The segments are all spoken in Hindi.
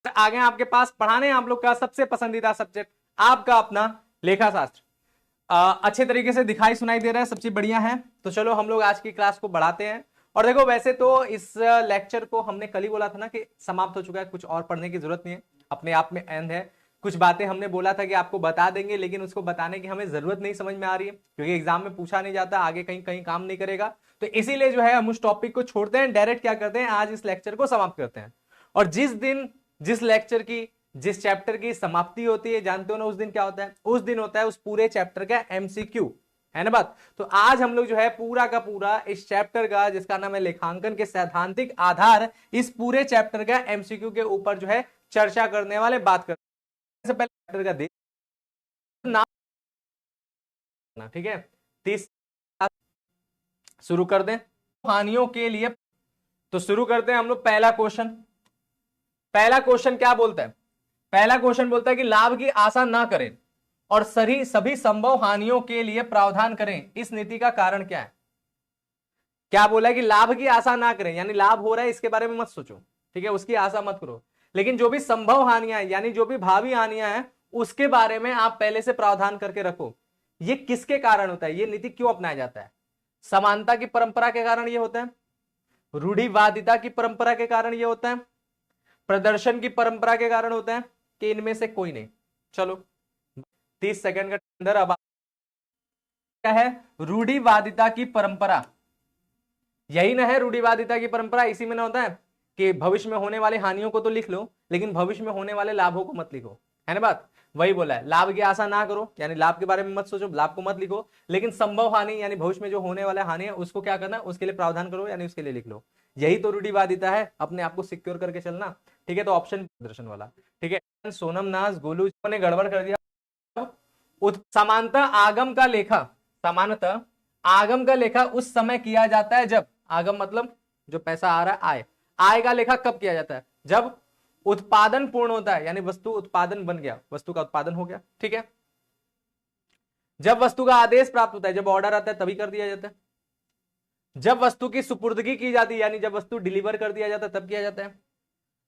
आगे आपके पास पढ़ाने आप लोग का सबसे पसंदीदा सब्जेक्ट आपका अपना लेखा शास्त्र अच्छे तरीके से दिखाई सुनाई दे रहा है, सब चीज बढ़िया है। तो चलो हम लोग आज की क्लास को बढ़ाते हैं। और देखो वैसे तो इस लेक्चर को हमने कल ही बोला था ना कि समाप्त हो चुका है, कुछ और पढ़ने की जरूरत नहीं है, अपने आप में एंड है। कुछ बातें हमने बोला था कि आपको बता देंगे, लेकिन उसको बताने की हमें जरूरत नहीं समझ में आ रही है, क्योंकि एग्जाम में पूछा नहीं जाता, आगे कहीं कहीं काम नहीं करेगा। तो इसीलिए जो है हम उस टॉपिक को छोड़ते हैं, डायरेक्ट क्या करते हैं, आज इस लेक्चर को समाप्त करते हैं। और जिस दिन जिस लेक्चर की जिस चैप्टर की समाप्ति होती है, जानते हो ना उस दिन क्या होता है, उस दिन होता है उस पूरे चैप्टर का एमसीक्यू, है ना बात। तो आज हम लोग जो है पूरा का पूरा इस चैप्टर का, जिसका नाम है लेखांकन के सैद्धांतिक आधार, इस पूरे चैप्टर का एमसीक्यू के ऊपर जो है चर्चा करने वाले, बात करने से पहले चैप्टर का देख नाम, ठीक है। 30 शुरू कर दें हानियों के लिए। तो शुरू करते हैं हम लोग पहला क्वेश्चन। पहला क्वेश्चन क्या बोलता है, पहला क्वेश्चन बोलता है कि लाभ की आशा ना करें और सभी संभव हानियों के लिए प्रावधान करें, इस नीति का कारण क्या है। क्या बोला है कि लाभ की आशा ना करें, यानी लाभ हो रहा है इसके बारे में मत सोचो, ठीक है, उसकी आशा मत करो, लेकिन जो भी संभव हानियां हैं, यानी जो भी भावी हानियां हैं, उसके बारे में आप पहले से प्रावधान करके रखो। ये किसके कारण होता है, ये नीति क्यों अपनाया जाता है। समानता की परंपरा के कारण ये होता है, रूढ़िवादिता की परंपरा के कारण ये होता है, प्रदर्शन की परंपरा के कारण होता है, कि इनमें से कोई नहीं। चलो 30 सेकंड के अंदर अब क्या है, रूढ़िवादिता की परंपरा, यही ना है रूढ़िवादिता की परंपरा। इसी में ना होता है कि भविष्य में होने वाले हानियों को तो लिख लो, लेकिन भविष्य में होने वाले लाभों को मत लिखो, है ना बात। वही बोला है, लाभ की आशा ना करो, यानी लाभ के बारे में मत सोचो, लाभ को मत लिखो, लेकिन संभव हानि यानी भविष्य में जो होने वाला हानि है उसको क्या करना, उसके लिए प्रावधान करो, यानी उसके लिए लिख लो। यही तो रूढ़िवादिता है, अपने आप को सिक्योर करके चलना, ठीक है। तो ऑप्शन प्रदर्शन वाला, ठीक है। सोनम नाज गोलू ने गड़बड़ कर दिया। समानता आगम का लेखा, समानता आगम का लेखा उस समय किया जाता है जब, आगम मतलब जो पैसा आ रहा है, आय, आय का लेखा कब किया जाता है, जब उत्पादन पूर्ण होता है, यानी वस्तु उत्पादन बन गया, वस्तु का उत्पादन हो गया, ठीक है। जब वस्तु का आदेश प्राप्त होता है, जब ऑर्डर आता है तभी कर दिया जाता है। जब वस्तु की सुपुर्दगी की जाती है, यानी जब वस्तु डिलीवर कर दिया जाता है तब किया जाता है।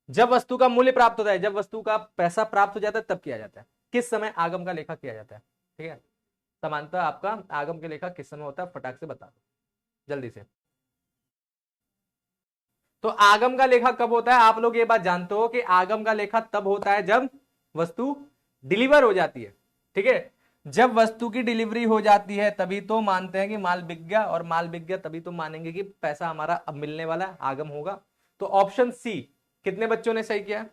जब वस्तु का मूल्य प्राप्त होता है, जब वस्तु का पैसा प्राप्त हो जाता है तब किया जाता है। किस समय आगम का लेखा किया जाता है, ठीक है। समानता आपका आगम के लेखा किस समय होता है, फटाक से बता दो जल्दी से। तो आगम का लेखा कब होता है, आप लोग ये बात जानते हो कि आगम का लेखा तब होता है जब वस्तु डिलीवर हो जाती है, ठीक है। जब वस्तु की डिलीवरी हो जाती है तभी तो मानते हैं कि माल बिक गया, और माल बिक गया तभी तो मानेंगे कि पैसा हमारा अब मिलने वाला है, आगम होगा। तो ऑप्शन सी, कितने बच्चों ने सही किया,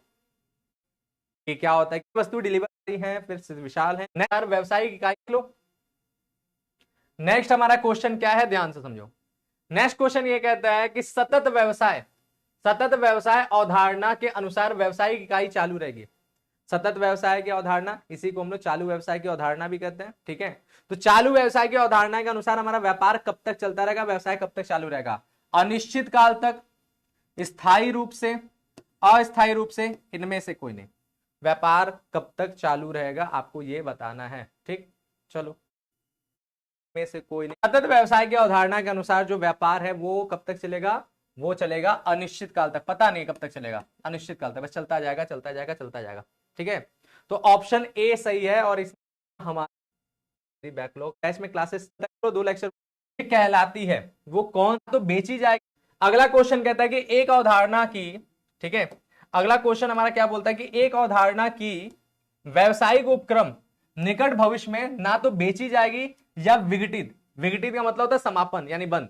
कि क्या होता है कि वस्तु डिलीवरी है, फिर विशाल है, व्यवसायिक इकाई लो। नेक्स्ट हमारा क्वेश्चन क्या है, ध्यान से समझो। नेक्स्ट क्वेश्चन ये कहता है कि सतत व्यवसाय अवधारणा के अनुसार व्यवसायिक इकाई चालू रहेगी। सतत व्यवसाय की अवधारणा, इसी को हम लोग चालू व्यवसाय की अवधारणा भी कहते हैं, ठीक है। तो चालू व्यवसाय की अवधारणा के अनुसार हमारा व्यापार कब तक चलता रहेगा, व्यवसाय कब तक चालू रहेगा, अनिश्चित काल तक, स्थायी रूप से, अस्थायी रूप से, इनमें से कोई नहीं। व्यापार कब तक चालू रहेगा आपको ये बताना है, ठीक। चलो में से कोई नहीं। सतत व्यवसाय की अवधारणा के अनुसार जो व्यापार है वो कब तक चलेगा, वो चलेगा अनिश्चित काल तक, पता नहीं कब तक चलेगा, अनिश्चित काल तक, बस चलता जाएगा चलता जाएगा चलता जाएगा, ठीक है। तो ऑप्शन ए सही है। और इसमें हमारी बैकलॉग में क्लासेस 2 लेक्चर कहलाती है, वो कौन तो बेची जाएगी। अगला क्वेश्चन कहता है कि एक अवधारणा की, ठीक है, अगला क्वेश्चन हमारा क्या बोलता है कि एक अवधारणा की व्यवसायिक उपक्रम निकट भविष्य में ना तो बेची जाएगी या विघटित, विघटित का मतलब होता है समापन यानी बंद।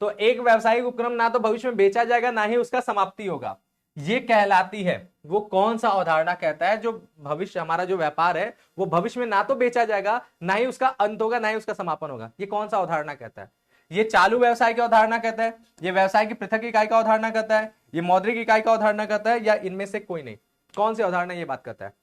तो एक व्यवसायिक उपक्रम ना तो भविष्य में बेचा जाएगा, ना ही उसका समाप्ति होगा, ये कहलाती है, वो कौन सा अवधारणा कहता है जो भविष्य, हमारा जो व्यापार है वो भविष्य में ना तो बेचा जाएगा, ना ही उसका अंत होगा, ना ही उसका समापन होगा, ये कौन सा अवधारणा कहता है। ये चालू व्यवसाय की अवधारणा कहता है, ये व्यवसाय की पृथक इकाई का अवधारणा कहता है, ये मौद्रिक इकाई का अवधारणा कहता है, या इनमें से कोई नहीं। कौन सी अवधारणा ये बात करता है।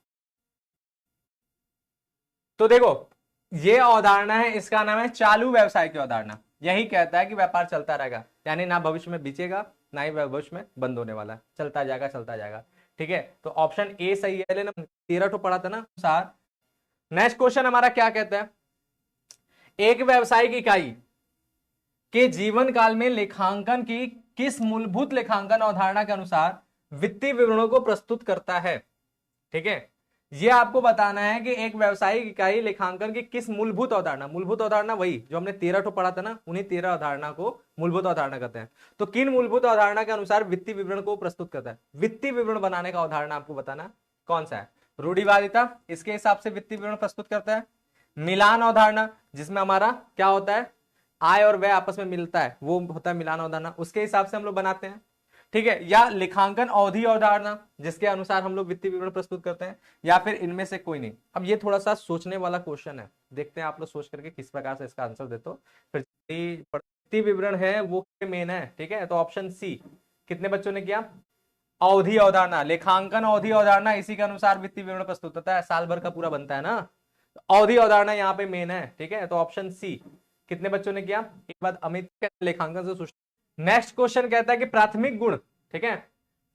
तो देखो ये अवधारणा है, इसका नाम है चालू व्यवसाय की अवधारणा। यही कहता है कि व्यापार चलता रहेगा, यानी ना भविष्य में बिचेगा, ना ही भविष्य में बंद होने वाला, चलता जाएगा चलता जाएगा, ठीक है। तो ऑप्शन ए सही है, लेना 13 तो पढ़ा था ना सार। नेक्स्ट क्वेश्चन हमारा क्या कहता है, एक व्यवसायिक इकाई के जीवन काल में लेखांकन की किस मूलभूत लेखांकन अवधारणा के अनुसार वित्तीय विवरणों को प्रस्तुत करता है। ठीक है, ये आपको बताना है कि एक व्यवसायिक इकाई लेखांकन की किस मूलभूत अवधारणा वही जो हमने 13 ठो पढ़ा था ना, उन्हीं 13 अवधारणा को मूलभूत अवधारणा कहते हैं। तो किन मूलभूत अवधारणा के अनुसार वित्तीय विवरण को प्रस्तुत करता है? वित्तीय विवरण बनाने का अवधारणा आपको बताना कौन सा है? रूढ़िवादिता, इसके हिसाब से वित्तीय विवरण प्रस्तुत करता है। मिलान अवधारणा, जिसमें हमारा क्या होता है, आय और व्यय आपस में मिलता है, वो होता है मिलान अवधारणा, उसके हिसाब से हम लोग बनाते हैं। ठीक है, या लेखांकन अवधि अवधारणा, जिसके अनुसार हम लोग वित्तीय विवरण प्रस्तुत करते हैं, या फिर इनमें से कोई नहीं। अब ये थोड़ा सा सोचने वाला क्वेश्चन है, देखते हैं आप लोग सोच करके किस प्रकार से इसका आंसर देते हो। फिर वित्तीय विवरण है वो मेन है। ठीक है, तो ऑप्शन सी कितने बच्चों ने किया? अवधि अवधारणा, लेखांकन अवधि अवधारणा, इसी के अनुसार वित्तीय विवरण प्रस्तुत होता है, साल भर का पूरा बनता है ना, तो अवधि अवधारणा यहाँ पे मेन है। ठीक है, तो ऑप्शन सी कितने बच्चों ने किया? एक बात अमित लेखांकन से। नेक्स्ट क्वेश्चन कहता है कि प्राथमिक गुण, ठीक है,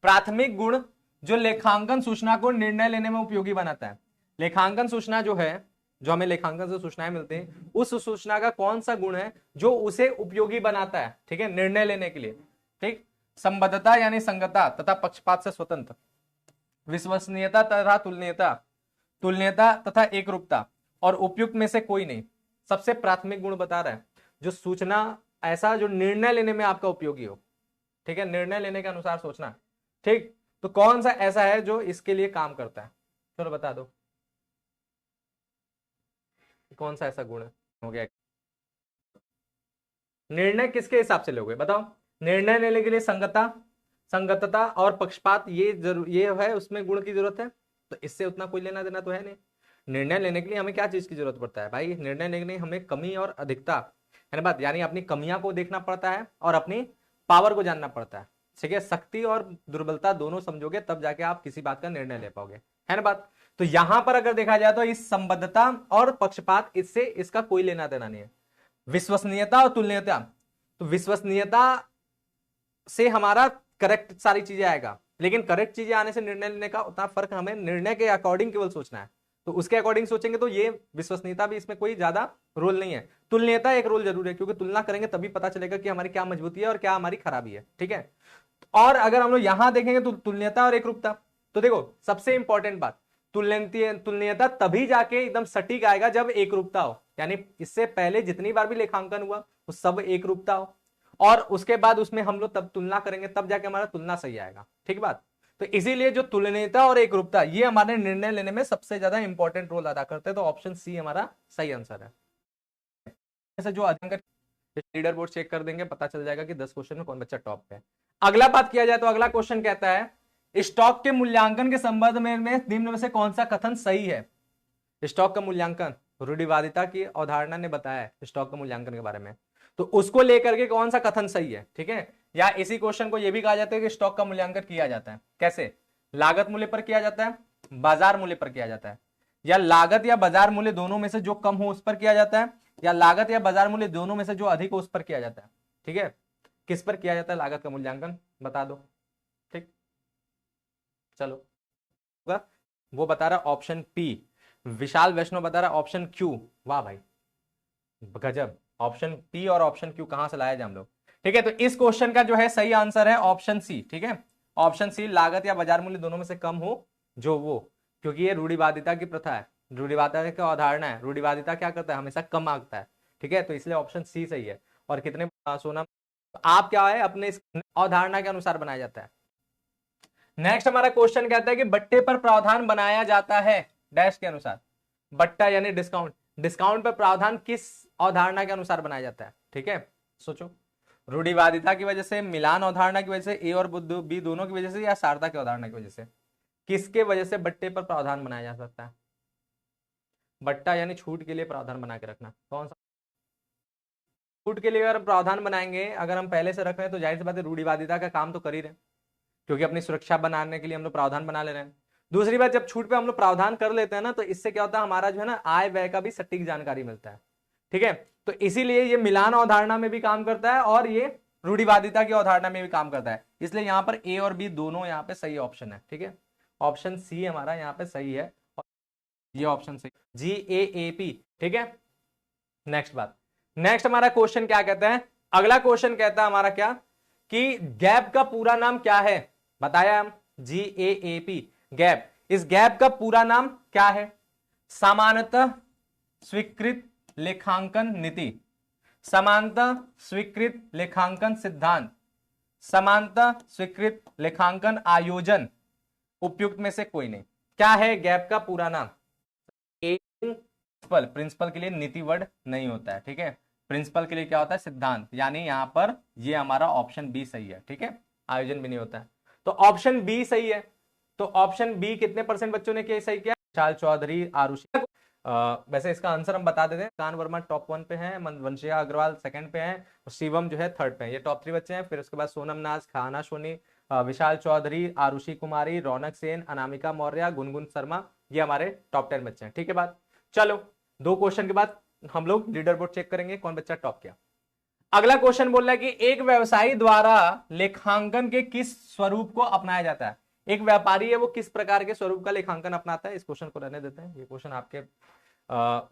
प्राथमिक गुण जो लेखांकन सूचना को निर्णय लेने में उपयोगी बनाता है। लेखांकन सूचना जो है, जो हमें लेखांकन से सूचनाएं मिलती हैं, उस सूचना का कौन सा गुण है जो उसे उपयोगी बनाता है, ठीक है, निर्णय लेने के लिए। ठीक, संबद्धता यानी संगतता तथा पक्षपात से स्वतंत्र, विश्वसनीयता तथा तुलनीयता, तुलनीयता तथा एकरूपता, और उपयुक्त में से कोई नहीं। सबसे प्राथमिक गुण बता रहा है जो सूचना ऐसा जो निर्णय लेने में आपका उपयोगी हो। ठीक है, निर्णय लेने के अनुसार सोचना। ठीक, तो कौन सा ऐसा है जो इसके लिए काम करता है? चलो बता दो, कौन सा ऐसा गुण है? हो गया, निर्णय किसके हिसाब से लोगे बताओ? निर्णय लेने के लिए संगतता, संगतता और पक्षपात, ये है, उसमें गुण की जरूरत है। तो इससे उतना कोई लेना देना तो है नहीं। निर्णय लेने के लिए हमें क्या चीज की जरूरत पड़ता है भाई? निर्णय लेने के लिए हमें कमी और अधिकता, है ना बात, यानी अपनी कमियां को देखना पड़ता है और अपनी पावर को जानना पड़ता है। ठीक है, शक्ति और दुर्बलता दोनों समझोगे तब जाके आप किसी बात का निर्णय ले पाओगे, है ना बात। तो यहां पर अगर देखा जाए तो इस संबद्धता और पक्षपात, इससे इसका कोई लेना देना नहीं है। विश्वसनीयता और तुलनीयता, तो विश्वसनीयता से हमारा करेक्ट सारी चीजें आएगा, लेकिन करेक्ट चीजें आने से निर्णय लेने का उतना फर्क हमें निर्णय के अकॉर्डिंग केवल सोचना है। तो उसके अकॉर्डिंग सोचेंगे तो ये विश्वसनीयता भी इसमें कोई ज्यादा रोल नहीं है। तुलनीयता एक रोल जरूर है, क्योंकि तुलना करेंगे तभी पता चलेगा कि हमारी क्या मजबूती है और क्या हमारी खराबी है। ठीक है, और अगर हम लोग यहां देखेंगे तो तुलनीयता और एकरूपता, तो देखो सबसे इंपॉर्टेंट बात, तुलनीयता तभी जाके एकदम सटीक आएगा जब एकरूपता हो, यानी इससे पहले जितनी बार भी लेखांकन हुआ वो सब एकरूपता हो, और उसके बाद उसमें हम लोग तब तुलना करेंगे तब जाके हमारा तुलना सही आएगा। ठीक बात, तो इसीलिए जो तुलनीयता और एकरूपता ये हमारे निर्णय लेने में सबसे ज्यादा इंपॉर्टेंट रोल अदा करते हैं। तो ऑप्शन सी हमारा सही आंसर है। ऐसे जो अध्ययन लीडर बोर्ड चेक कर देंगे, पता चल जाएगा कि 10 क्वेश्चन में कौन बच्चा टॉप पे है। अगला बात किया जाए तो अगला क्वेश्चन कहता है स्टॉक के मूल्यांकन के संबंध में निम्न में से कौन सा कथन सही है? स्टॉक का मूल्यांकन, रूढ़िवादिता की अवधारणा ने बताया है स्टॉक का मूल्यांकन के बारे में, तो उसको लेकर के कौन सा कथन सही है? ठीक है, या इसी क्वेश्चन को यह भी कहा जाता है कि स्टॉक का मूल्यांकन किया जाता है कैसे? लागत मूल्य पर किया जाता है, बाजार मूल्य पर किया जाता है, या लागत या बाजार मूल्य दोनों में से जो कम हो उस पर किया जाता है, या लागत या बाजार मूल्य दोनों में से जो अधिक हो उस पर किया जाता है। ठीक है, किस पर किया जाता है लागत का मूल्यांकन? बता दो। ठीक, चलो वो बता रहा ऑप्शन पी, विशाल वैष्णव बता रहा ऑप्शन क्यू। वाह भाई गजब, ऑप्शन पी और ऑप्शन क्यू कहां से लाया जाए हम लोग। ठीक है, तो इस क्वेश्चन का जो है सही आंसर है ऑप्शन सी। ठीक है, ऑप्शन सी, लागत या बाजार मूल्य दोनों में से कम हो जो वो, क्योंकि ये रूढ़िवादिता की प्रथा है, रूढ़िवादिता की अवधारणा है। रूढ़िवादिता क्या करता है? हमेशा कम आंकता है। ठीक है, तो इसलिए ऑप्शन सी सही है। और कितने सोना आप क्या है अपने इस अवधारणा के अनुसार बनाया जाता है। नेक्स्ट हमारा क्वेश्चन कहता है कि बट्टे पर प्रावधान बनाया जाता है डैश के अनुसार। बट्टा यानी डिस्काउंट, डिस्काउंट पर प्रावधान किस अवधारणा के अनुसार बनाया जाता है? ठीक है, सोचो, रूढ़िवादिता की वजह से, मिलान अवधारणा की वजह से, ए और बी दोनों की वजह से, या सारदा की अवधारणा की वजह से? किसके वजह से बट्टे पर प्रावधान बनाया जा सकता है? बट्टा यानी छूट के लिए प्रावधान बना के रखना, कौन सा? छूट के लिए अगर प्रावधान बनाएंगे, अगर हम पहले से रख रहे हैं तो जाहिर सी बात है रूढ़िवादिता का काम तो कर ही रहे हैं, क्योंकि अपनी सुरक्षा बनाने के लिए हम लोग प्रावधान बना ले रहे हैं। दूसरी बात, जब छूट पे हम लोग प्रावधान कर लेते हैं ना, तो इससे क्या होता है, हमारा जो है ना आय व्यय का भी सटीक जानकारी मिलता है। ठीक है, तो इसीलिए ये मिलान अवधारणा में भी काम करता है और ये रूढ़िवादिता की अवधारणा में भी काम करता है। इसलिए यहाँ पर ए और बी दोनों यहाँ पे सही ऑप्शन है। ठीक है, ऑप्शन सी हमारा यहाँ पे सही है, और ये ऑप्शन सही, GAAP। ठीक है, नेक्स्ट बात, नेक्स्ट हमारा क्वेश्चन क्या कहता है? अगला क्वेश्चन कहता है हमारा क्या, कि गैप का पूरा नाम क्या है? बताया हम, GAAP, गैप। इस गैप का पूरा नाम क्या है? सामान्यतः स्वीकृत लेखांकन नीति, समानतः स्वीकृत लेखांकन सिद्धांत, समानतः स्वीकृत लेखांकन आयोजन, उपयुक्त में से कोई नहीं। क्या है गैप का पूरा नाम? प्रिंसिपल, प्रिंसिपल के लिए नीति वर्ड नहीं होता है, ठीक है। प्रिंसिपल के लिए क्या होता है? सिद्धांत। यानी यहां पर ये हमारा ऑप्शन बी सही है, ठीक है। आयोजन भी नहीं होता है, तो ऑप्शन बी सही है। तो ऑप्शन बी कितने परसेंट बच्चों ने सही किया? विशाल चौधरी, आरुषि। वैसे इसका आंसर हम बता देते हैं। कान वर्मा टॉप 1 पे है, वंशिया अग्रवाल सेकंड पे है, और शिवम जो है थर्ड पे है। ये टॉप 3 बच्चे हैं। फिर उसके बाद सोनम नाज, खाना सोनी, विशाल चौधरी, आरुषि कुमारी, रौनक सेन, अनामिका मौर्य, गुनगुन शर्मा, ये हमारे टॉप 10 बच्चे हैं, ठीक है बात। चलो 2 क्वेश्चन के बाद हम लोग लीडर बोर्ड चेक करेंगे कौन बच्चा टॉप किया। अगला क्वेश्चन बोल रहा है कि एक व्यवसायी द्वारा लेखांकन के किस स्वरूप को अपनाया जाता है? एक व्यापारी है, वो किस प्रकार के स्वरूप का लेखांकन अपनाता है? इस क्वेश्चन को रहने देते हैं। ये क्वेश्चन आपके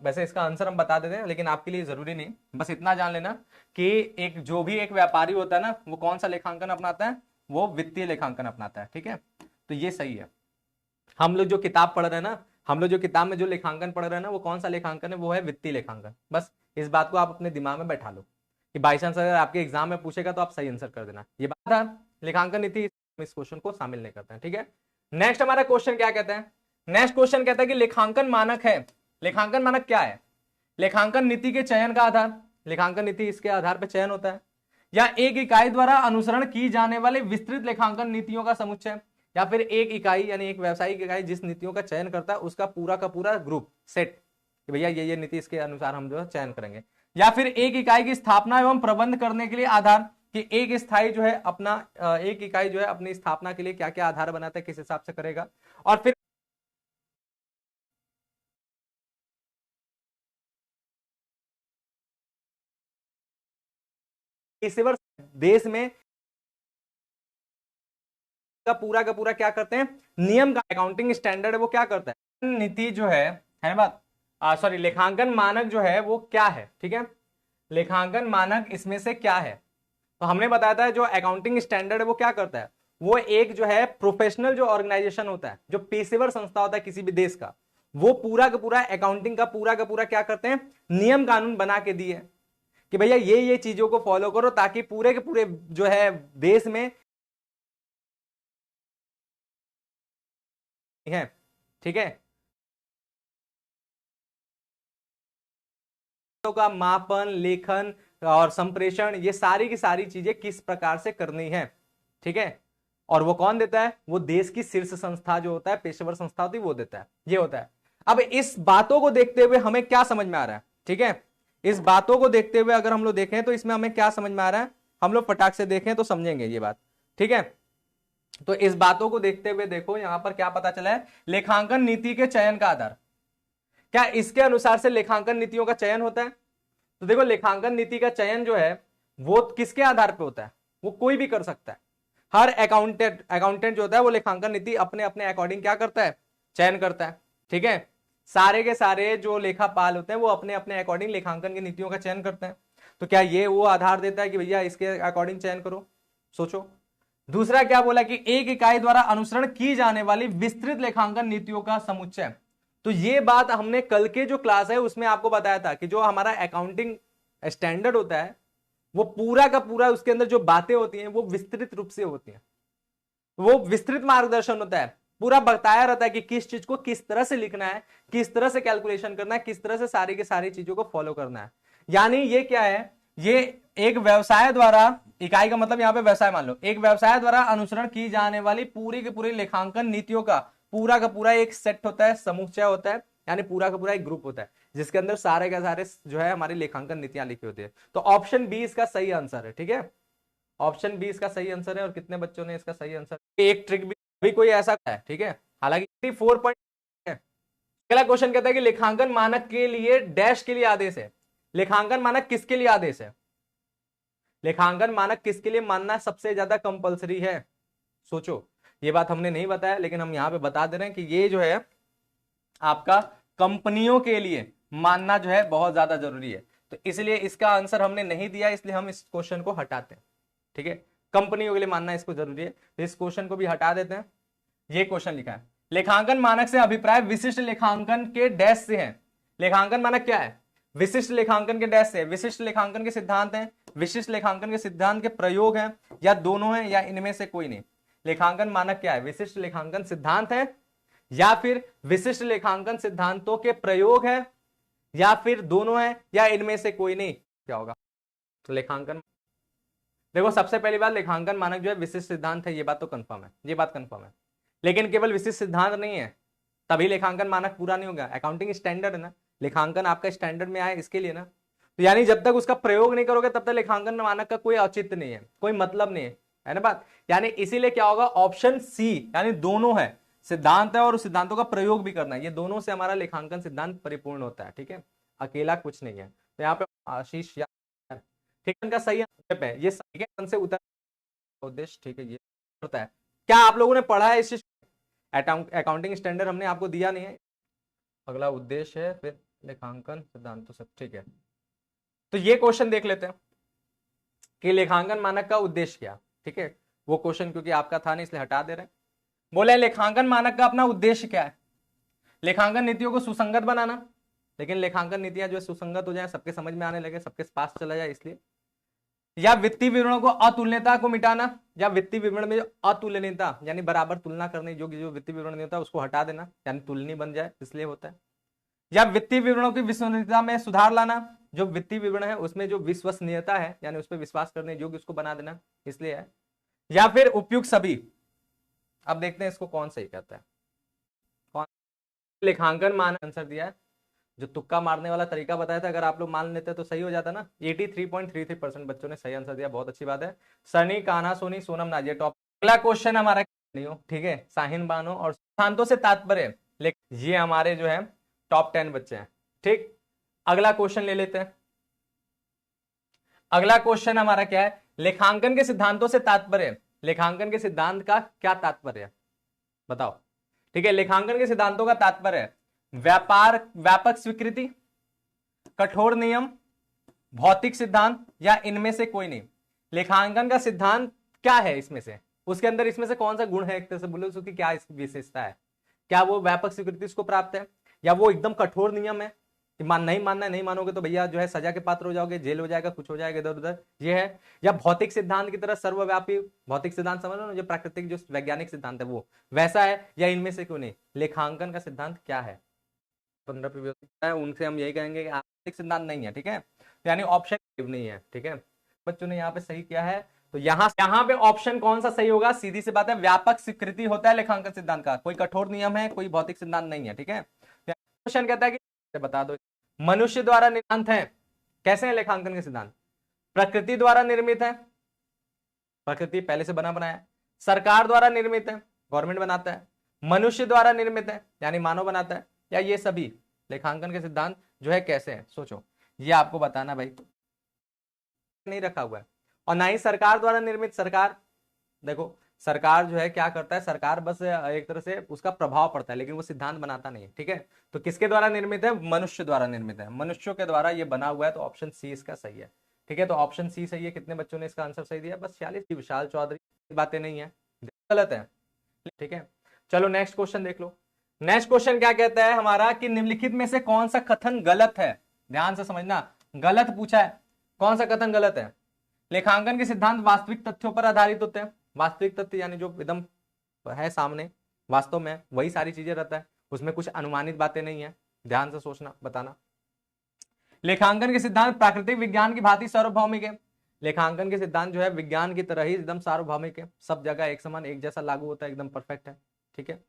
वैसे इसका आंसर हम बता देते हैं, लेकिन आपके लिए जरूरी नहीं। बस इतना जान लेना कि एक जो भी एक व्यापारी होता है ना, वो कौन सा लेखांकन अपनाता है? वो वित्तीय लेखांकन अपनाता है, ठीक है। तो ये सही है। हम लोग जो किताब पढ़ रहे हैं ना, हम लोग जो किताब में जो लेखांकन पढ़ रहे हैं ना, वो कौन सा लेखांकन है? वो है वित्तीय लेखांकन। बस इस बात को आप अपने दिमाग में बैठा लो कि बाई चांस अगर आपके एग्जाम में पूछेगा तो आप सही आंसर कर देना। ये बात था लेखांकन नीति, इस क्वेश्चन को शामिल नहीं करते हैं, ठीक है। नेक्स्ट हमारा क्वेश्चन क्या कहते हैं? नेक्स्ट क्वेश्चन कहता है कि लेखांकन मानक है। लेखांकन मानक क्या है? लेखांकन नीति के चयन का आधार, लेखांकन नीति इसके आधार पर चयन होता है, या एक इकाई द्वारा अनुसरण की जाने वाले विस्तृत लेखांकन नीतियों का समुच्चय, या फिर एक इकाई यानी एक व्यावसायिक इकाई जिस नीतियों का चयन करता है उसका पूरा ग्रुप सेट, कि भैया ये नीति इसके अनुसार हम जो है चयन करेंगे, या फिर एक इकाई की स्थापना एवं प्रबंध करने के लिए आधार, कि एक स्थायी जो है अपना एक इकाई जो है अपनी स्थापना के लिए क्या क्या आधार बनाता है, किस हिसाब से करेगा। और फिर पेशेवर देश में का पूरा क्या करते हैं? नियम का अकाउंटिंग स्टैंडर्ड है वो क्या करता है? नीति जो है बात, सॉरी लेखांकन मानक जो है वो क्या है, ठीक है। लेखांकन मानक इसमें से क्या है? तो हमने बताया था जो अकाउंटिंग स्टैंडर्ड है वो क्या करता है? वो एक जो है प्रोफेशनल जो ऑर्गेनाइजेशन होता है, जो पेशेवर संस्था होता है किसी भी देश का, वो पूरा का पूरा अकाउंटिंग का पूरा क्या करते हैं? नियम कानून बना के दिए कि भैया ये चीजों को फॉलो करो ताकि पूरे के पूरे जो है देश में है, ठीक है। का मापन, लेखन और संप्रेषण, ये सारी की सारी चीजें किस प्रकार से करनी है, ठीक है। और वो कौन देता है? वो देश की शीर्ष संस्था जो होता है, पेशेवर संस्था होती है, वो देता है। ये होता है। अब इस बातों को देखते हुए हमें क्या समझ में आ रहा है, ठीक है। इस बातों को देखते हुए अगर हम लोग देखें तो इसमें हमें क्या समझ में आ रहा है, हम लोग फटाक से देखें तो समझेंगे ये बात, ठीक है। तो इस बातों को देखते हुए देखो यहां पर क्या पता चला है? लेखांकन नीति के चयन का आधार, क्या इसके अनुसार से लेखांकन नीतियों का चयन होता है? तो देखो लेखांकन नीति का चयन जो है वो किसके आधार पे होता है? वो कोई भी कर सकता है। हर अकाउंटेंट जो होता है वो लेखांकन नीति अपने अपने अकॉर्डिंग क्या करता है? चयन करता है, ठीक है। सारे के सारे जो लेखापाल होते हैं वो अपने अपने अकॉर्डिंग लेखांकन की नीतियों का चयन करते हैं। तो क्या ये वो आधार देता है कि भैया इसके अकॉर्डिंग चयन करो? सोचो। दूसरा क्या बोला कि एक इकाई द्वारा अनुसरण की जाने वाली विस्तृत लेखांकन नीतियों का समुच्चय। तो ये बात हमने कल के जो क्लास है उसमें आपको बताया था कि जो हमारा अकाउंटिंग स्टैंडर्ड होता है वो पूरा का पूरा उसके अंदर जो बातें होती हैं वो विस्तृत रूप से होती हैं, वो विस्तृत मार्गदर्शन होता है, पूरा बताया रहता है कि किस चीज को किस तरह से लिखना है, किस तरह से कैलकुलेशन करना है, किस तरह से सारी की सारी चीजों को फॉलो करना है। यानी ये क्या है? ये एक व्यवसाय द्वारा, इकाई का मतलब यहां पे व्यवसाय मान लो, एक व्यवसाय द्वारा अनुसरण की जाने वाली पूरी की पूरी लेखांकन नीतियों का पूरा एक सेट होता है, समुच्चय होता है, यानी पूरा का पूरा एक ग्रुप होता है जिसके अंदर सारे के सारे जो है हमारी लेखांकन नीतियां लिखी होती है। तो ऑप्शन बी इसका सही आंसर है, ठीक है। ऑप्शन बी इसका सही आंसर है। और कितने बच्चों ने इसका सही आंसर? एक ट्रिक भी कोई ऐसा है, ठीक है। हालांकि 4 पॉइंट है। अगला क्वेश्चन कहता है कि लेखांकन मानक के लिए डैश के लिए आदेश है। लेखांकन मानक किसके लिए आदेश है? लेखांकन मानक किसके लिए मानना सबसे ज्यादा कंपलसरी है? सोचो। ये बात हमने नहीं बताया लेकिन हम यहां पे बता दे रहे हैं कि ये जो है आपका कंपनियों के लिए मानना जो है बहुत ज्यादा जरूरी है। तो इसलिए इसका आंसर हमने नहीं दिया, इसलिए हम इस क्वेश्चन को हटाते हैं, ठीक है। कंपनियों के लिए मानना इसको जरूरी है, तो इस क्वेश्चन को भी हटा देते हैं। ये क्वेश्चन लिखा है, लेखांकन मानक से अभिप्राय विशिष्ट लेखांकन के डैश से है। लेखांकन मानक क्या है? विशिष्ट लेखांकन के डैश से। विशिष्ट लेखांकन के सिद्धांत हैं, विशिष्ट लेखांकन के सिद्धांत के प्रयोग हैं, या दोनों हैं, या इनमें से कोई नहीं। लेखांकन मानक क्या है? विशिष्ट लेखांकन सिद्धांत है, या फिर विशिष्ट लेखांकन सिद्धांतों के प्रयोग है, या फिर दोनों है, या इनमें से कोई नहीं। क्या होगा? तो लेखांकन, देखो सबसे पहली बात, लेखांकन मानक जो है विशिष्ट सिद्धांत है, ये बात तो कंफर्म है, ये बात कंफर्म है। लेकिन केवल विशिष्ट सिद्धांत नहीं है तभी लेखांकन मानक पूरा नहीं होगा। अकाउंटिंग स्टैंडर्ड है ना, लेखांकन आपका स्टैंडर्ड में आए इसके लिए ना। तो यानी जब तक उसका प्रयोग नहीं करोगे तब तक लेखांकन मानक का कोई औचित्य नहीं है, कोई मतलब नहीं है ना बात। यानी इसीलिए क्या होगा? ऑप्शन सी, यानी दोनों है, सिद्धांत है और उस सिद्धांतों का प्रयोग भी करना है, ये दोनों से हमारा लेखांकन सिद्धांत परिपूर्ण होता है। ठीक है, अकेला कुछ नहीं है। तो यहाँ पे आशीष, ठीक है, इनका सही आंसर है, ये सही से उतर उद्देश्य। ठीक है, ये होता है। क्या आप लोगों ने पढ़ा है इस चीज? अकाउंटिंग स्टैंडर्ड हमने आपको दिया नहीं है। अगला उद्देश्य है, फिर लेखांकन सिद्धांत, तो सब ठीक है। तो ये क्वेश्चन देख लेते हैं कि लेखांकन मानक का उद्देश्य क्या। ठीक है, वो क्वेश्चन क्योंकि आपका था नहीं इसलिए हटा दे रहे हैं। बोले लेखांकन मानक का अपना उद्देश्य क्या है? लेखांकन नीतियों को सुसंगत बनाना, लेकिन लेखांकन नीतियां जो है सुसंगत हो जाए, सबके समझ में आने लगे, सबके पास चला जाए इसलिए। या वित्तीय विवरणों को अतुल्यता को मिटाना, या वित्तीय विवरण में जो अतुलनीयता यानी बराबर तुलना करने योग्य जो वित्तीय विवरण नहीं होता उसको हटा देना, यानी तुलनीय बन जाए, इसलिए होता है। या वित्तीय विवरणों की विश्वसनीयता में सुधार लाना, जो वित्तीय विवरण है उसमें जो विश्वसनीयता है यानी उस पर विश्वास करने योग्य उसको बना देना, इसलिए है। या फिर उपयुक्त सभी। अब देखते हैं इसको कौन सही कहता है। कौन लेखांकन मानक आंसर दिया है, जो तुक्का मारने वाला तरीका बताया था, अगर आप लोग मान लेते तो सही हो जाता ना। 83.33% बच्चों ने सही आंसर दिया, बहुत अच्छी बात है। सनी, कान्हा, सोनी, सोनम, नाजिया टॉप। अगला क्वेश्चन हमारा नहीं हो, ठीक है, साहिन बानो और सिद्धांतों से तात्पर्य, लेकिन ये हमारे जो है टॉप 10 बच्चे हैं। ठीक, अगला क्वेश्चन ले लेते हैं। अगला क्वेश्चन हमारा क्या है? लेखांकन के सिद्धांतों से तात्पर्य, लेखांकन के सिद्धांत का क्या तात्पर्य है बताओ। ठीक है, लेखांकन के सिद्धांतों का तात्पर्य व्यापार, व्यापक स्वीकृति, कठोर नियम, भौतिक सिद्धांत, या इनमें से कोई नहीं। लेखांकन का सिद्धांत क्या है इसमें से? उसके अंदर इसमें से कौन सा गुण है, एक तरह से बोलो उसकी क्या विशेषता है? क्या वो व्यापक स्वीकृति उसको प्राप्त है, या वो एकदम कठोर नियम है कि नहीं मानना है, नहीं मानोगे तो भैया जो है सजा के पात्र हो जाओगे, जेल हो जाएगा, कुछ हो जाएगा इधर उधर, ये है। या भौतिक सिद्धांत की तरह सर्वव्यापी भौतिक सिद्धांत समझ लो ना, जो प्राकृतिक जो वैज्ञानिक सिद्धांत है वो वैसा है, या इनमें से क्यों नहीं? लेखांकन का सिद्धांत क्या है? 15 है, उनसे हम यही कहेंगे कि आर्थिक सिद्धांत नहीं है। ठीक है, यानी ऑप्शन नहीं है। ठीक है, बच्चों ने यहाँ पे सही किया है, तो यहाँ पे ऑप्शन कौन सा सही होगा? सीधी सी बात है, व्यापक स्वीकृति होता है लेखांकन सिद्धांत का, कोई कठोर नियम है, कोई भौतिक सिद्धांत नहीं है। ठीक है, क्वेश्चन कहता है कि बता दो, मनुष्य द्वारा निर्मित है। कैसे है लेखांकन के सिद्धांत? प्रकृति द्वारा निर्मित है, प्रकृति पहले से बना बनाया। सरकार द्वारा निर्मित है, गवर्नमेंट बनाता है। मनुष्य द्वारा निर्मित है, यानी मानव बनाता है, या ये सभी। लेखांकन के सिद्धांत जो है कैसे है, सोचो, ये आपको बताना भाई, नहीं रखा हुआ है। और ना ही सरकार द्वारा निर्मित। सरकार, देखो सरकार जो है क्या करता है, सरकार बस एक तरह से उसका प्रभाव पड़ता है, लेकिन वो सिद्धांत बनाता नहीं है। ठीक है, तो किसके द्वारा निर्मित है? मनुष्य द्वारा निर्मित है, मनुष्यों के द्वारा ये बना हुआ है, तो ऑप्शन सी इसका सही है। ठीक है, तो ऑप्शन सी सही है। कितने बच्चों ने इसका आंसर सही दिया? बस 46। विशाल चौधरी, बातें नहीं है, गलत है। ठीक है, चलो नेक्स्ट क्वेश्चन देख लो। नेक्स्ट क्वेश्चन क्या कहता है हमारा कि निम्नलिखित में से कौन सा कथन गलत है? ध्यान से समझना, गलत पूछा है, कौन सा कथन गलत है? लेखांकन के सिद्धांत वास्तविक तथ्यों पर आधारित होते हैं। वास्तविक तथ्य यानी जो एकदम है सामने, वास्तव में वही सारी चीजें रहता है, उसमें कुछ अनुमानित बातें नहीं है। ध्यान से सोचना, बताना। लेखांकन के सिद्धांत प्राकृतिक विज्ञान की भांति सार्वभौमिक है। लेखांकन के सिद्धांत जो है विज्ञान की तरह ही एकदम सार्वभौमिक है, सब जगह एक समान एक जैसा लागू होता है, एकदम परफेक्ट है। ठीक है,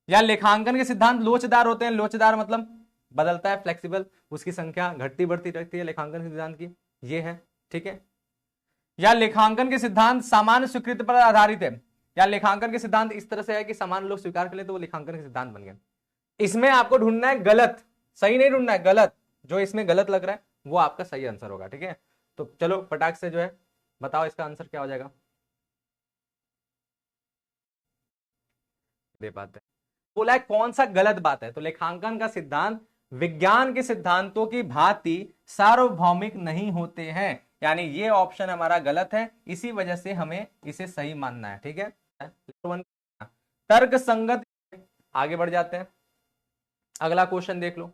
या लेखांकन के सिद्धांत लोचदार होते हैं। लोचदार मतलब बदलता है, फ्लेक्सिबल, उसकी संख्या घटती बढ़ती रहती है लेखांकन के सिद्धांत की, ये है। ठीक है, या लेखांकन के सिद्धांत सामान्य स्वीकृति पर आधारित है, या लेखांकन के सिद्धांत इस तरह से है कि सामान्य लोग स्वीकार कर ले तो वो लेखांकन के सिद्धांत बन गए। इसमें आपको ढूंढना है गलत, सही नहीं ढूंढना है, गलत। जो इसमें गलत लग रहा है वो आपका सही आंसर होगा। ठीक है, तो चलो फटाक से जो है बताओ इसका आंसर क्या हो जाएगा। ये बात है, बोला है कौन सा गलत बात है, तो लेखांकन का सिद्धांत विज्ञान के सिद्धांतों की भांति सार्वभौमिक नहीं होते हैं, यानी ये ऑप्शन हमारा गलत है, इसी वजह से हमें इसे सही मानना है। ठीक है, तर्क संगत। आगे बढ़ जाते हैं, अगला क्वेश्चन देख लो।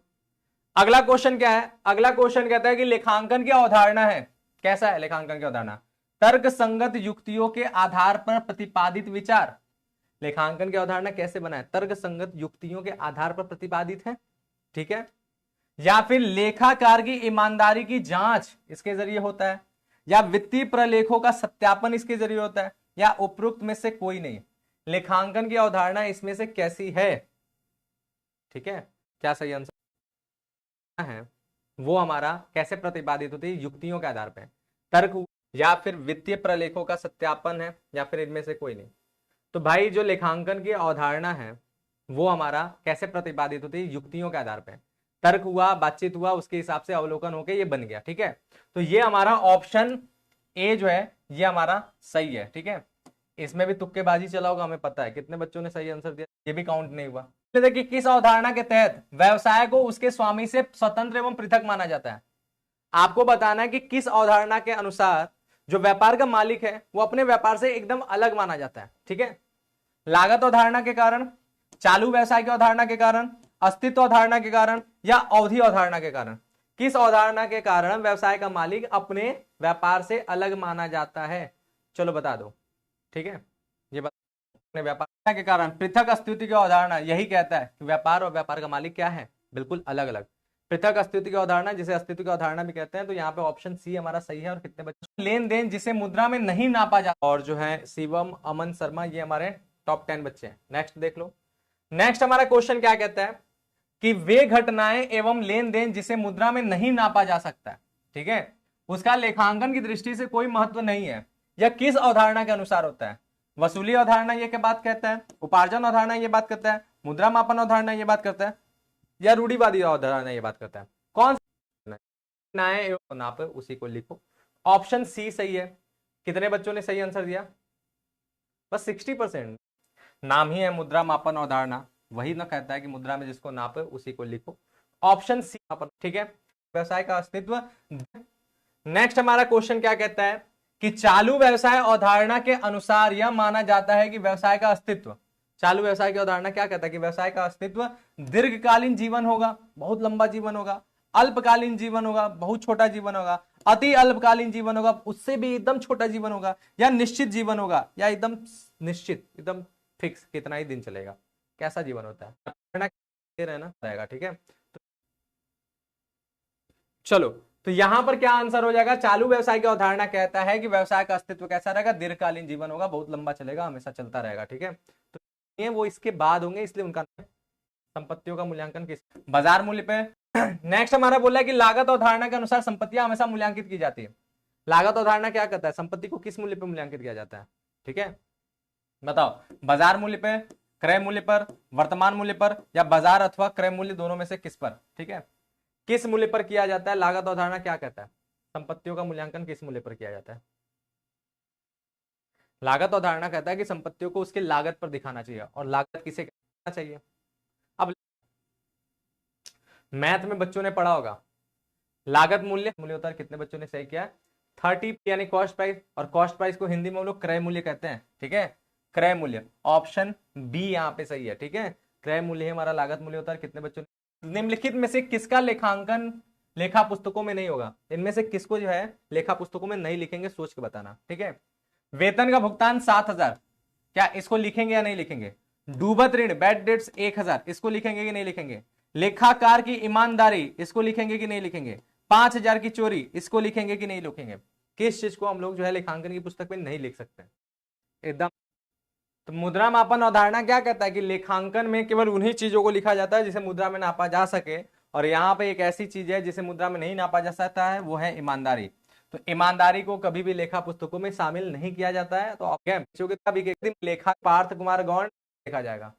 अगला क्वेश्चन क्या है? अगला क्वेश्चन कहता है कि लेखांकन की अवधारणा है, कैसा है लेखांकन की अवधारणा? तर्क संगत युक्तियों के आधार पर प्रतिपादित विचार। लेखांकन की अवधारणा कैसे बना है? तर्क संगत युक्तियों के आधार पर प्रतिपादित है, ठीक है। या फिर लेखाकार की ईमानदारी की जांच इसके जरिए होता है, या वित्तीय प्रलेखों का सत्यापन इसके जरिए होता है, या उपरोक्त में से कोई नहीं। लेखांकन की अवधारणा इसमें से कैसी है? ठीक है, क्या सही आंसर है? वो हमारा कैसे प्रतिपादित होती है? युक्तियों के आधार पर, तर्क या फिर वित्तीय प्रलेखों का सत्यापन है, या फिर इनमें से कोई नहीं। तो भाई जो लेखांकन की अवधारणा है वो हमारा कैसे प्रतिपादित होती है? युक्तियों के आधार पर, तर्क हुआ, बातचीत हुआ, उसके हिसाब से अवलोकन होकर ये बन गया, ठीक है। तो ये हमारा ऑप्शन ए जो है ये हमारा सही है, ठीक है। इसमें भी तुक्केबाजी चला होगा, हमें पता है कितने बच्चों ने सही आंसर दिया, ये भी काउंट नहीं हुआ। देखिए किस अवधारणा के तहत व्यवसाय को उसके स्वामी से स्वतंत्र एवं पृथक माना जाता है। आपको बताना है कि किस अवधारणा के अनुसार जो व्यापार का मालिक है वो अपने व्यापार से एकदम अलग माना जाता है, ठीक है। लागत अवधारणा के कारण, चालू व्यवसाय की अवधारणा के कारण, अस्तित्व अवधारणा के कारण, या अवधि अवधारणा के कारण। किस अवधारणा के कारण व्यवसाय का मालिक अपने व्यापार से अलग माना जाता है? चलो बता दो, ठीक है। ये अपने व्यापार के कारण। पृथक अस्तित्व की अवधारणा यही कहता है कि व्यापार और व्यापार का मालिक क्या है? बिल्कुल अलग अलग। पृथक अस्तित्व की अवधारणा जिसे अस्तित्व की अवधारणा भी कहते हैं। तो यहाँ पे ऑप्शन सी हमारा सही है। और कितने बच्चे? लेन देन जिसे मुद्रा में नहीं नापा जाता। और जो है शिवम, अमन शर्मा, ये हमारे टॉप 10 बच्चे हैं। नेक्स्ट देख लो। नेक्स्ट हमारा क्वेश्चन क्या कहता है कि वे घटनाएं एवं लेन देन जिसे मुद्रा में नहीं नापा जा सकता, ठीक है, उसका लेखांकन की दृष्टि से कोई महत्व नहीं है, यह किस अवधारणा के अनुसार होता है? वसूली अवधारणा ये क्या बात कहता है, उपार्जन अवधारणा ये बात करता है, मुद्रा मापन अवधारणा ये बात करता है, या रूढ़िवादी अवधारणा ये बात करता है? कौन सा नाप उसी को लिखो। ऑप्शन सी सही है। कितने बच्चों ने सही आंसर दिया? बस 60%। नाम ही है मुद्रा मापन अवधारणा, वही ना कहता है कि मुद्रा में जिसको नापे उसी को लिखो। ऑप्शन सी, ठीक है, व्यवसाय का अस्तित्व। नेक्स्ट हमारा क्वेश्चन क्या कहता है कि चालू व्यवसाय अवधारणा के अनुसार यह माना जाता है कि व्यवसाय का अस्तित्व, चालू व्यवसाय की अवधारणा क्या कहता है कि व्यवसाय का अस्तित्व दीर्घकालीन जीवन होगा, बहुत लंबा जीवन होगा, अल्पकालीन जीवन होगा, बहुत छोटा जीवन होगा, अति अल्पकालीन जीवन होगा, उससे भी एकदम छोटा जीवन होगा, या निश्चित जीवन होगा, या एकदम निश्चित, एकदम फिक्स कितना ही दिन चलेगा, कैसा जीवन होता है रहना रहेगा, ठीक है। चलो, तो यहां पर क्या आंसर हो जाएगा? चालू व्यवसाय की अवधारणा कहता है कि व्यवसाय का अस्तित्व कैसा रहेगा? दीर्घकालीन जीवन होगा, बहुत लंबा चलेगा, हमेशा चलता रहेगा, ठीक है। तो ये वो इसके बाद होंगे, इसलिए उनका संपत्तियों का मूल्यांकन किस बाजार मूल्य पे। नेक्स्ट हमारा बोला है कि लागत अवधारणा के अनुसार संपत्तियां हमेशा मूल्यांकित की जाती है। लागत अवधारणा क्या कहता है? संपत्ति को किस मूल्य पे मूल्यांकित किया जाता है, ठीक है, बताओ। बाजार मूल्य पे, क्रय मूल्य पर, वर्तमान मूल्य पर, या बाजार अथवा क्रय मूल्य दोनों में से किस पर, ठीक है, किस मूल्य पर किया जाता है? लागत अवधारणा क्या कहता है? संपत्तियों का मूल्यांकन किस मूल्य पर किया जाता है? लागत अवधारणा कहता है कि संपत्तियों को उसके लागत पर दिखाना चाहिए, और लागत किसे कहना चाहिए? अब मैथ में बच्चों ने पढ़ा होगा लागत मूल्य होता है, कितने बच्चों ने सही किया? 30 यानी कॉस्ट प्राइस, और कॉस्ट प्राइस को हिंदी में हम लोग क्रय मूल्य कहते हैं, ठीक है, क्रय मूल्य। ऑप्शन बी यहाँ पे सही है, ठीक है, क्रय मूल्य हमारा लागत मूल्य होता है। कितने बच्चों ने? निम्नलिखित में से किसका लेखांकन लेखा पुस्तकों में नहीं होगा? इनमें से किसको जो है लेखा पुस्तकों में नहीं लिखेंगे? सोच के बताना, ठीक है। वेतन का भुगतान 7,000, क्या इसको लिखेंगे या नहीं लिखेंगे? डूबत ऋण, बैड डेट्स 1,000, इसको लिखेंगे कि नहीं लिखेंगे? लेखाकार की ईमानदारी, इसको लिखेंगे कि नहीं लिखेंगे? 5,000 की चोरी, इसको लिखेंगे कि नहीं लिखेंगे? किस चीज को हम लोग जो है लेखांकन की पुस्तक में नहीं लिख सकते एकदम? तो मुद्रा मापन अवधारणा क्या कहता है कि लेखांकन में केवल उन्हीं चीजों को लिखा जाता है जिसे मुद्रा में नापा जा सके, और यहाँ पे एक ऐसी चीज है जिसे मुद्रा में नहीं नापा जा सकता है, वो है ईमानदारी। तो ईमानदारी को कभी भी लेखा पुस्तकों में शामिल नहीं किया जाता है। तो लेखा पार्थ कुमार गौड़ देखा जाएगा।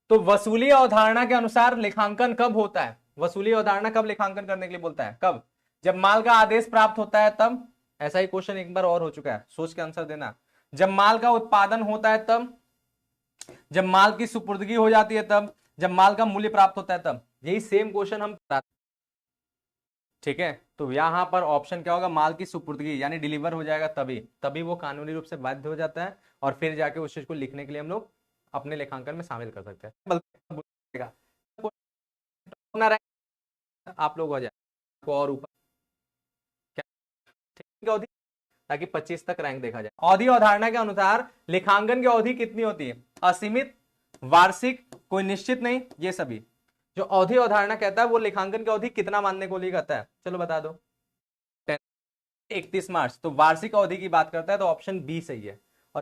तो वसूली अवधारणा के अनुसार लेखांकन कब होता है? वसूली अवधारणा कब लेखांकन करने के लिए बोलता है? कब? जब माल का आदेश प्राप्त होता है तब। ऐसा ही क्वेश्चन एक बार और हो चुका है, सोच के आंसर देना। जब माल का उत्पादन होता है तब, जब माल की सुपुर्दगी हो जाती है तब, जब माल का मूल्य प्राप्त होता है तब। यही सेम क्वेश्चन हम, ठीक है। तो यहां पर ऑप्शन क्या होगा? माल की सुपुर्दगी यानी डिलीवर हो जाएगा तभी वो कानूनी रूप से बाध्य हो जाता है, और फिर जाके उस चीज को लिखने के लिए हम लोग अपने लेखांकन में शामिल कर सकते हैं। अपना रैंक आप लोग हो जाए और ऊपर क्या अवधि, ताकि 25 तक रैंक देखा जाए। अवधि अवधारणा के अनुसार लेखांकन की अवधि कितनी होती है? असीमित, वार्षिक, कोई निश्चित नहीं, ये सभी। जो अवधि अवधारणा कहता है वो लेखांकन की अवधि कितना मानने को लिए कहता है, चलो बता दो। 31 मार्च, तो वार्षिक अवधि की बात करता है तो ऑप्शन बी सही है। और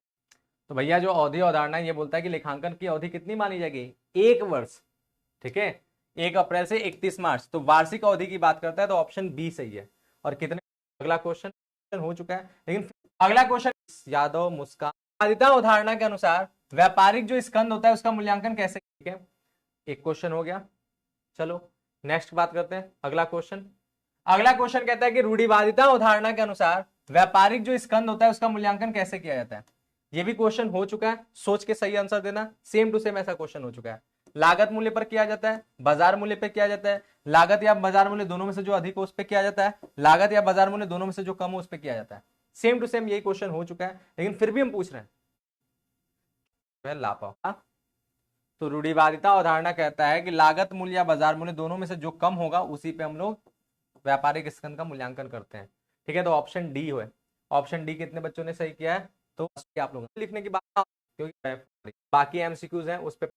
तो भैया जो अवधि अवधारणा ये बोलता है कि लेखांकन की अवधि कितनी मानी जाएगी? 1 वर्ष, ठीक है, 1 अप्रैल से 31 मार्च, तो वार्षिक अवधि की बात करता है तो ऑप्शन बी सही है। और कितने, अगला क्वेश्चन हो चुका है, लेकिन अगला क्वेश्चन यादव मुस्कान, आदिता उदाहरणा के अनुसार व्यापारिक जो स्कंद होता है उसका मूल्यांकन कैसे, ठीक है, एक क्वेश्चन हो गया। चलो नेक्स्ट बात करते हैं, अगला क्वेश्चन। अगला क्वेश्चन कहता है कि रूढ़िवादिता उदाहरणा के अनुसार व्यापारिक जो स्कंद होता है उसका मूल्यांकन कैसे किया जाता है। ये भी क्वेश्चन हो चुका है, सोच के सही आंसर देना। सेम टू सेम ऐसा क्वेश्चन हो चुका है। लागत मूल्य पर किया जाता है, बाजार मूल्य पर किया जाता है, लागत या बाजार मूल्य दोनों में से जो अधिक हो उस पर किया जाता है, लागत या बाजार मूल्य दोनों में से जो कम हो उस पर किया जाता है। सेम टू सेम यही क्वेश्चन हो चुका है, लेकिन फिर भी हम पूछ रहे हैं लापा। तो रूढ़िवादिता अवधारणा कहता है कि लागत मूल्य या बाजार मूल्य दोनों में से जो कम होगा उसी पे हम लोग व्यापारिक स्कंद का मूल्यांकन करते हैं, ठीक है। तो ऑप्शन डी है। ऑप्शन डी कितने बच्चों ने सही किया है? तो आप लोग लिखने की बात, क्योंकि बाकी एमसीक्यूज हैं उस पर